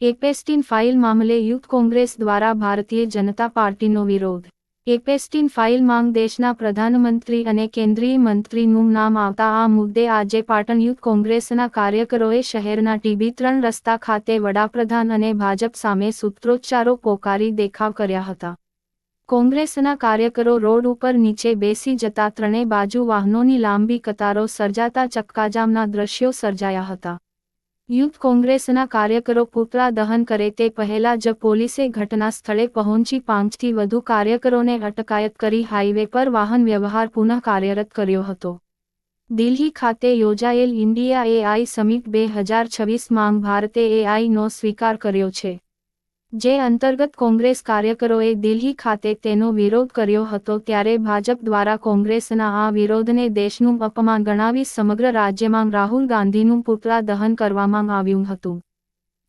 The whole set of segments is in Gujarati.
એપેસ્ટીન ફાઇલ મામલે યુથ કોંગ્રેસ દ્વારા ભારતીય જનતા પાર્ટીનો વિરોધ। એપેસ્ટીન ફાઇલ માંગ દેશના પ્રધાનમંત્રી અને કેન્દ્રીય મંત્રીનું નામ આવતા આ મુદ્દે આજે પાટણ યુથ કોંગ્રેસના કાર્યકરોએ શહેરના TB3 રસ્તા ખાતે વડાપ્રધાન અને ભાજપ સામે સૂત્રોચ્ચારો પોકારી દેખાવ કર્યા હતા। કોંગ્રેસના કાર્યકરો રોડ ઉપર નીચે બેસી જતા ત્રણેય બાજુ વાહનોની લાંબી કતારો સર્જાતા ચક્કાજામના દ્રશ્યો સર્જાયા હતા। યુથ કોંગ્રેસના કાર્યકરો પુતળા દહન કરે તે પહેલા જ પોલીસે ઘટના સ્થળે પહોંચી 5થી વધુ કાર્યકરોને અટકાયત કરી હાઈવે પર વાહન વ્યવહાર પુનઃ કાર્યરત કર્યો હતો। દિલ્હી ખાતે યોજાયેલ ઇન્ડિયા AI સમિટ 2026 માંગ ભારતે AIનો સ્વીકાર કર્યો છે, જે અંતર્ગત કોંગ્રેસ કાર્યકરોએ દિલ્હી ખાતે તેનો વિરોધ કર્યો હતો। ત્યારે ભાજપ દ્વારા કોંગ્રેસના આ વિરોધને દેશનું અપમાન ગણાવી સમગ્ર રાજ્યમાં રાહુલ ગાંધીનું પુતળા દહન કરવામાં આવ્યું હતું।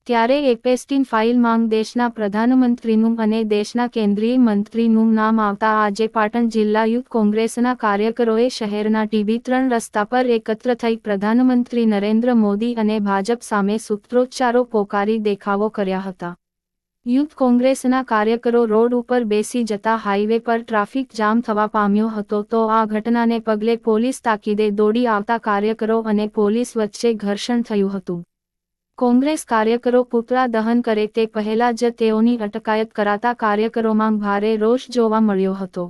ત્યારે એપેસ્ટીન ફાઇલ માંગ દેશના પ્રધાનમંત્રીનું અને દેશના કેન્દ્રીય મંત્રીનું નામ આવતા આજે પાટણ જિલ્લા યુથ કોંગ્રેસના કાર્યકરોએ શહેરના TB3 રસ્તા પર એકત્ર થઈ પ્રધાનમંત્રી નરેન્દ્ર મોદી અને ભાજપ સામે સૂત્રોચ્ચારો પોકારી દેખાવો કર્યા હતા। યુથ કોંગ્રેસના કાર્યકરો રોડ ઉપર બેસી જતા હાઈવે પર ટ્રાફિક જામ થવા પામ્યો હતો, તો આ ઘટનાને પગલે પોલીસ તાકીદે દોડી આવતા કાર્યકરો અને પોલીસ વચ્ચે ઘર્ષણ થયું હતું। કોંગ્રેસ કાર્યકરો પુતળા દહન કરે તે પહેલા જ તેઓની અટકાયત કરાતા કાર્યકરોમાં ભારે રોષ જોવા મળ્યો હતો।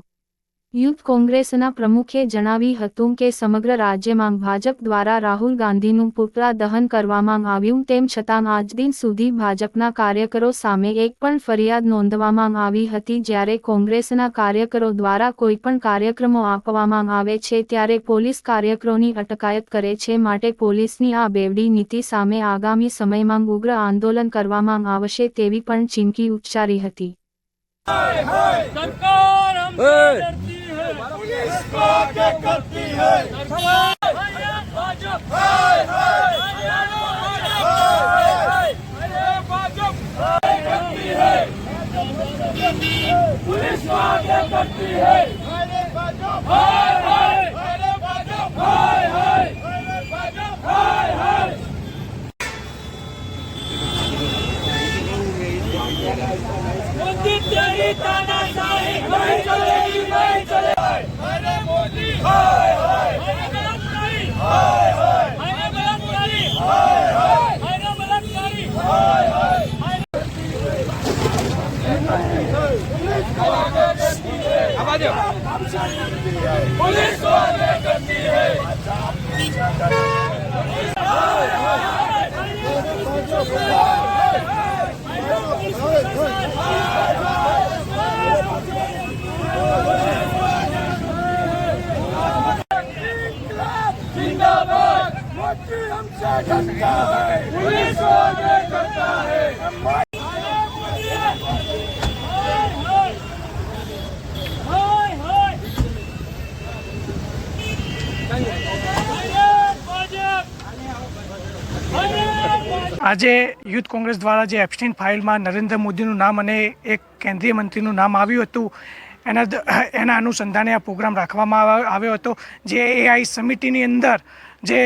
યુથ કોંગ્રેસના પ્રમુખે જણાવ્યું હતું કે સમગ્ર રાજ્યમાં ભાજપ દ્વારા રાહુલ ગાંધીનું પુતળા દહન કરવામાં આવ્યું, તેમ છતાં આજ દિન સુધી ભાજપના કાર્યકરો સામે એક પણ ફરિયાદ નોંધવામાં આવી હતી। જ્યારે કોંગ્રેસના કાર્યકરો દ્વારા કોઈપણ કાર્યક્રમો આપવામાં આવે છે ત્યારે પોલીસ કાર્યકરોની અટકાયત કરે છે, માટે પોલીસની આ બેવડી નીતિ સામે આગામી સમયમાં ઉગ્ર આંદોલન કરવામાં આવશે તેવી પણ ચીમકી ઉચ્ચારી હતી। सरकार हमसे डरती है, पुलिस को आगे करती है, भाजपा करती है, पुलिस को आगे करती है, मोदी तेरी तानाशाही नहीं चलेगी, नहीं चलेगी। अरे मोदी हाय हाय, अरे बलात्कारी हाय हाय, अरे बलात्कारी हाय हाय, अरे बलात्कारी हाय हाय। पुलिस को आगे करती है, जिंदाबाद। मोदी हमसे डरता है, पुलिस को आगे करता है। આજે યુથ કોંગ્રેસ દ્વારા જે એપસ્ટીન ફાઇલમાં નરેન્દ્ર મોદીનું નામ અને એક કેન્દ્રીય મંત્રીનું નામ આવ્યું હતું, એના અનુસંધાને આ પ્રોગ્રામ રાખવામાં આવ્યો હતો। જે AI સમિતિની અંદર જે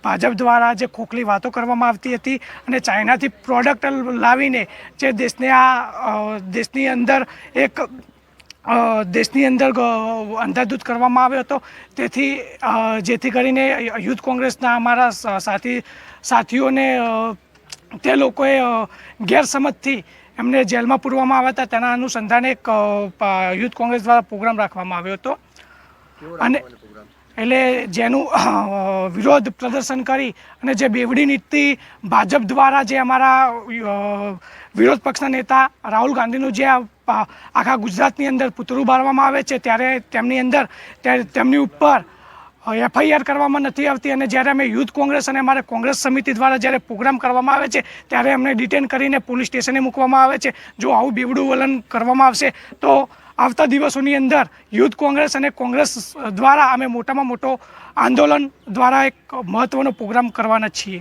ભાજપ દ્વારા જે ખોખલી વાતો કરવામાં આવતી હતી અને ચાઇનાથી પ્રોડક્ટ લાવીને જે દેશની અંદર એક દેશની અંદર અંધાધૂત કરવામાં આવ્યો હતો, જેથી કરીને યુથ કોંગ્રેસના અમારા સાથીઓને તે લોકોએ ગેરસમજથી એમને જેલમાં પૂરવામાં આવ્યા હતા। તેના અનુસંધાને એક યુથ કોંગ્રેસ દ્વારા પ્રોગ્રામ રાખવામાં આવ્યો હતો અને એટલે જેનું વિરોધ પ્રદર્શન કરી અને જે બેવડી નીતિ ભાજપ દ્વારા જે અમારા વિરોધ પક્ષના નેતા રાહુલ ગાંધીનું જે આખા ગુજરાતની અંદર પૂતળું બાળવામાં આવે છે, ત્યારે તેમની ઉપર FIR કરવામાં નથી આવતી અને જ્યારે અમે યુથ કોંગ્રેસ અને અમારે કોંગ્રેસ સમિતિ દ્વારા જ્યારે પ્રોગ્રામ કરવામાં આવે છે ત્યારે અમને ડિટેન કરીને પોલીસ સ્ટેશને મૂકવામાં આવે છે। જો આવું બેવડું વલણ કરવામાં આવશે તો આવતા દિવસોની અંદર યુથ કોંગ્રેસ અને કોંગ્રેસ દ્વારા અમે મોટામાં મોટો આંદોલન દ્વારા એક મહત્ત્વનો પ્રોગ્રામ કરવાના છીએ।